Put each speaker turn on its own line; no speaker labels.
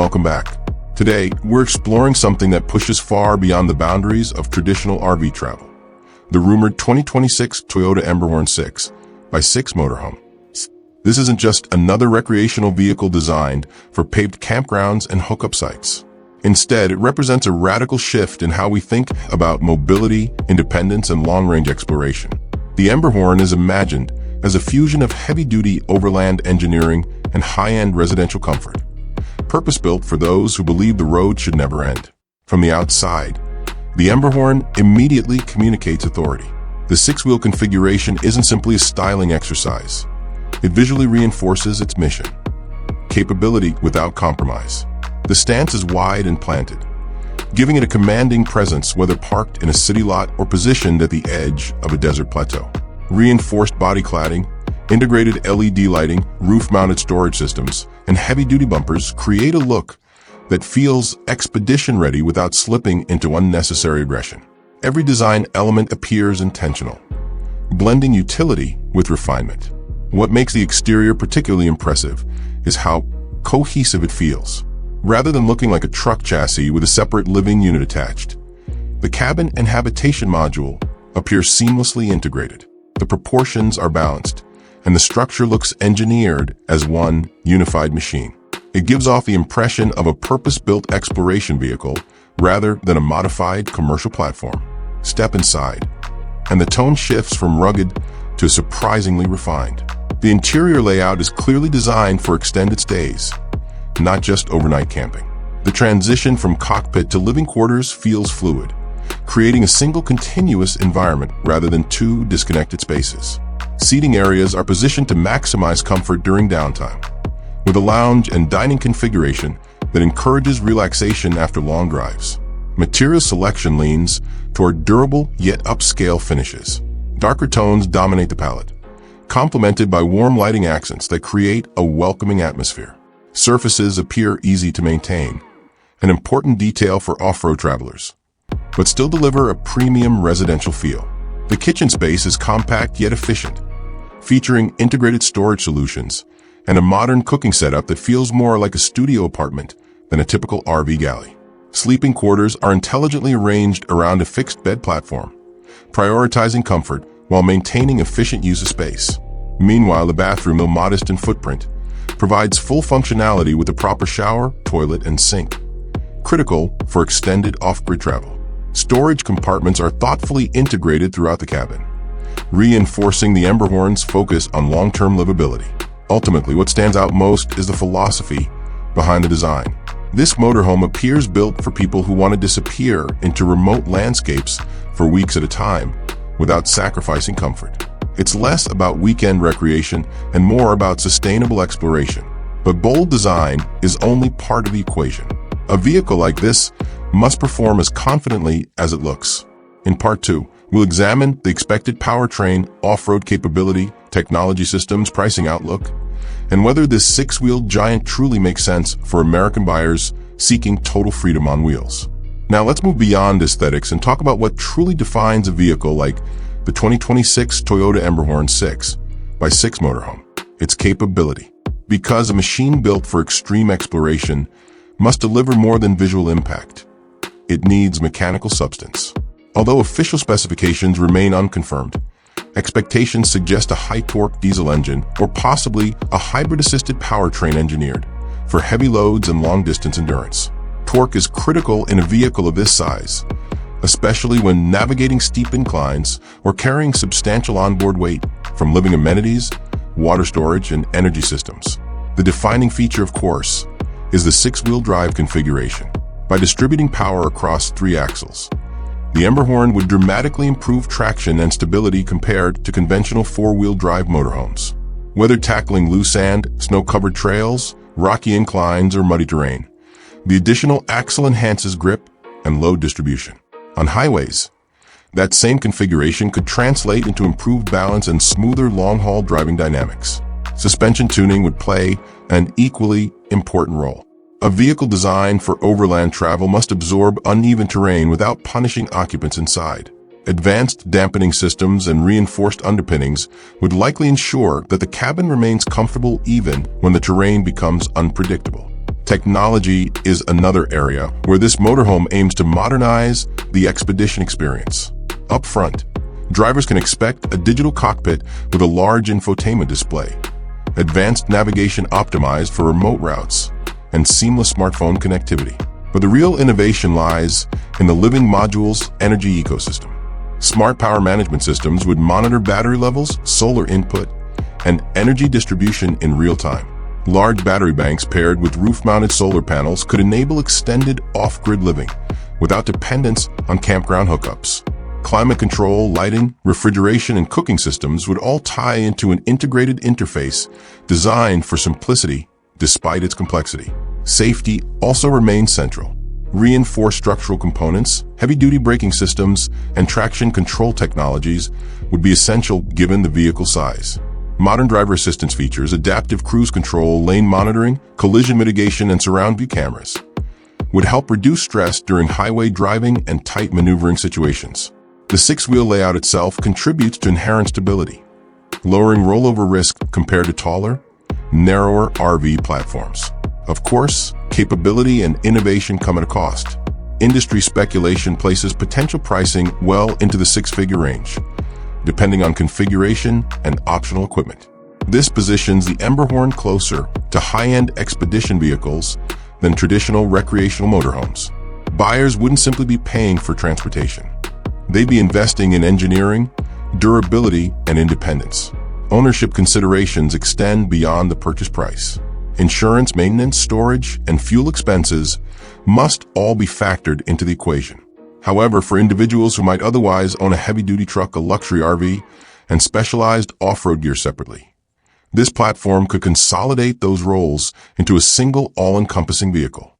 welcome back. Today, we're exploring something that pushes far beyond the boundaries of traditional RV travel. The rumored 2026 Toyota Emberhorn 6x6 Motorhome. This isn't just another recreational vehicle designed for paved campgrounds and hookup sites. Instead, it represents a radical shift in how we think about mobility, independence, and long-range exploration. The Emberhorn is imagined as a fusion of heavy-duty overland engineering and high-end residential comfort, purpose-built for those who believe the road should never end. From the outside, the Emberhorn immediately communicates authority. The six-wheel configuration isn't simply a styling exercise. It visually reinforces its mission: capability without compromise. The stance is wide and planted, giving it a commanding presence whether parked in a city lot or positioned at the edge of a desert plateau. Reinforced body cladding, integrated LED lighting, roof-mounted storage systems, and heavy-duty bumpers create a look that feels expedition-ready without slipping into unnecessary aggression. Every design element appears intentional, blending utility with refinement. What makes the exterior particularly impressive is how cohesive it feels. Rather than looking like a truck chassis with a separate living unit attached, the cabin and habitation module appear seamlessly integrated. The proportions are balanced, and the structure looks engineered as one unified machine. It gives off the impression of a purpose-built exploration vehicle rather than a modified commercial platform. Step inside, and the tone shifts from rugged to surprisingly refined. The interior layout is clearly designed for extended stays, not just overnight camping. The transition from cockpit to living quarters feels fluid, creating a single continuous environment rather than two disconnected spaces. Seating areas are positioned to maximize comfort during downtime, with a lounge and dining configuration that encourages relaxation after long drives. Material selection leans toward durable yet upscale finishes. Darker tones dominate the palette, complemented by warm lighting accents that create a welcoming atmosphere. Surfaces appear easy to maintain, an important detail for off-road travelers, but still deliver a premium residential feel. The kitchen space is compact yet efficient, featuring integrated storage solutions and a modern cooking setup that feels more like a studio apartment than a typical RV galley. Sleeping quarters are intelligently arranged around a fixed bed platform, prioritizing comfort while maintaining efficient use of space. Meanwhile, the bathroom, though modest in footprint, provides full functionality with a proper shower, toilet, and sink, critical for extended off-grid travel. Storage compartments are thoughtfully integrated throughout the cabin, reinforcing the Emberhorn's focus on long-term livability. Ultimately, what stands out most is the philosophy behind the design. This motorhome appears built for people who want to disappear into remote landscapes for weeks at a time without sacrificing comfort. It's less about weekend recreation and more about sustainable exploration. But bold design is only part of the equation. A vehicle like this must perform as confidently as it looks. In Part 2, we'll examine the expected powertrain, off-road capability, technology systems, pricing outlook, and whether this six-wheeled giant truly makes sense for American buyers seeking total freedom on wheels. Now let's move beyond aesthetics and talk about what truly defines a vehicle like the 2026 Toyota Emberhorn 6x6 Motorhome: its capability. Because a machine built for extreme exploration must deliver more than visual impact, it needs mechanical substance. Although official specifications remain unconfirmed, expectations suggest a high-torque diesel engine or possibly a hybrid-assisted powertrain engineered for heavy loads and long-distance endurance. Torque is critical in a vehicle of this size, especially when navigating steep inclines or carrying substantial onboard weight from living amenities, water storage, and energy systems. The defining feature, of course, is the six-wheel drive configuration. By distributing power across three axles, the Emberhorn would dramatically improve traction and stability compared to conventional four-wheel drive motorhomes. Whether tackling loose sand, snow-covered trails, rocky inclines, or muddy terrain, the additional axle enhances grip and load distribution. On highways, that same configuration could translate into improved balance and smoother long-haul driving dynamics. Suspension tuning would play an equally important role. A vehicle designed for overland travel must absorb uneven terrain without punishing occupants inside. Advanced dampening systems and reinforced underpinnings would likely ensure that the cabin remains comfortable even when the terrain becomes unpredictable. Technology is another area where this motorhome aims to modernize the expedition experience. Up front, drivers can expect a digital cockpit with a large infotainment display, advanced navigation optimized for remote routes, and seamless smartphone connectivity. But the real innovation lies in the living module's energy ecosystem. Smart power management systems would monitor battery levels, solar input, and energy distribution in real time. Large battery banks paired with roof-mounted solar panels could enable extended off-grid living without dependence on campground hookups. Climate control, lighting, refrigeration, and cooking systems would all tie into an integrated interface designed for simplicity despite its complexity. Safety also remains central. Reinforced structural components, heavy-duty braking systems, and traction control technologies would be essential given the vehicle size. Modern driver assistance features, adaptive cruise control, lane monitoring, collision mitigation, and surround view cameras would help reduce stress during highway driving and tight maneuvering situations. The six-wheel layout itself contributes to inherent stability, lowering rollover risk compared to taller, narrower RV platforms. Of course, capability and innovation come at a cost. Industry speculation places potential pricing well into the six-figure range, depending on configuration and optional equipment. This positions the Emberhorn closer to high-end expedition vehicles than traditional recreational motorhomes. Buyers wouldn't simply be paying for transportation. They'd be investing in engineering, durability, and independence. Ownership considerations extend beyond the purchase price. Insurance, maintenance, storage, and fuel expenses must all be factored into the equation. However, for individuals who might otherwise own a heavy-duty truck, a luxury RV, and specialized off-road gear separately, this platform could consolidate those roles into a single all-encompassing vehicle.